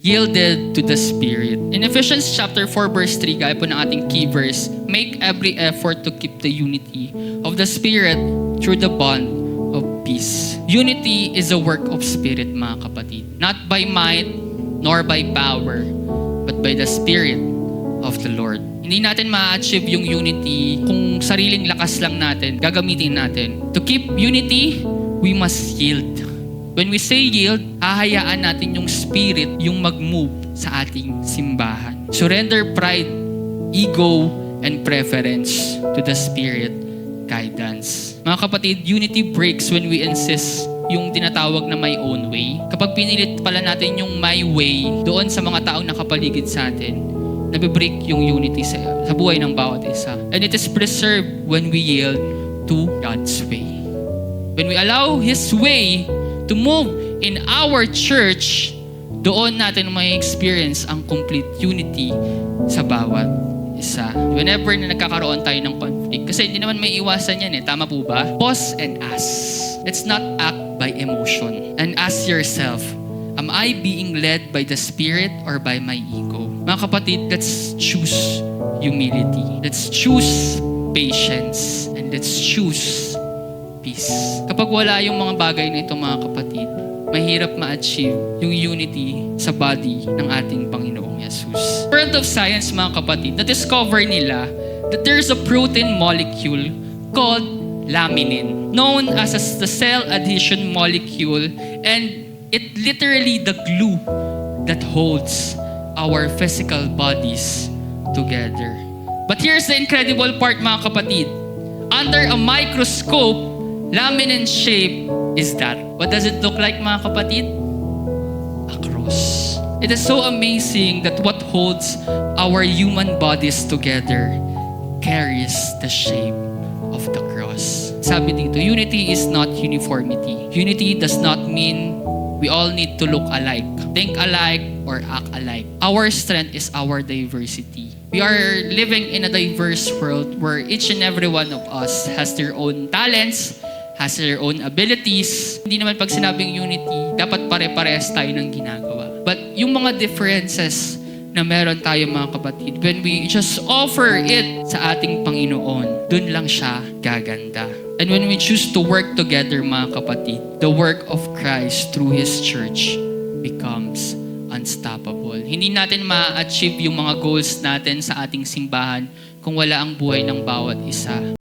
yielded to the Spirit. In Ephesians chapter 4 verse 3, gaya po ng ating key verse, make every effort to keep the unity of the Spirit through the bond of peace. Unity is a work of Spirit, mga kapatid. Not by might, nor by power, but by the Spirit of the Lord. Hindi natin ma-achieve yung unity kung sariling lakas lang natin, gagamitin natin. To keep unity, we must yield. When we say yield, hahayaan natin yung Spirit yung mag-move sa ating simbahan. Surrender pride, ego, and preference to the Spirit guidance. Mga kapatid, unity breaks when we insist yung tinatawag na my own way. Kapag pinilit pala natin yung my way doon sa mga taong nakapaligid sa atin, nabibreak yung unity sa buhay ng bawat isa. And it is preserved when we yield to God's way. When we allow His way to move in our church, doon natin may experience ang complete unity sa bawat isa. Whenever na nagkakaroon tayo ng conflict, kasi hindi naman may iwasan yan tama po ba? Pause and ask. Let's not act by emotion. And ask yourself, am I being led by the Spirit or by my ego? Mga kapatid, let's choose humility. Let's choose patience. And let's choose peace. Kapag wala yung mga bagay na ito, mga kapatid, mahirap ma-achieve yung unity sa body ng ating Panginoong Yesus. World of Science, mga kapatid, na-discover nila that there's a protein molecule called laminin, known as the cell adhesion molecule, and it literally the glue that holds our physical bodies together. But here's the incredible part, mga kapatid. Under a microscope, laminin shape is that. What does it look like, mga kapatid? A cross. It is so amazing that what holds our human bodies together carries the shape of the cross. Sabi dito, unity is not uniformity. Unity does not mean we all need to look alike, think alike, or act alike. Our strength is our diversity. We are living in a diverse world where each and every one of us has their own talents, has their own abilities. Hindi naman pag sinabing unity, dapat pare-parehas tayo ng ginagawa. But yung mga differences na meron tayo, mga kapatid, when we just offer it sa ating Panginoon, dun lang siya gaganda. And when we choose to work together, mga kapatid, the work of Christ through His church becomes unstoppable. Hindi natin ma-achieve yung mga goals natin sa ating simbahan kung wala ang buhay ng bawat isa.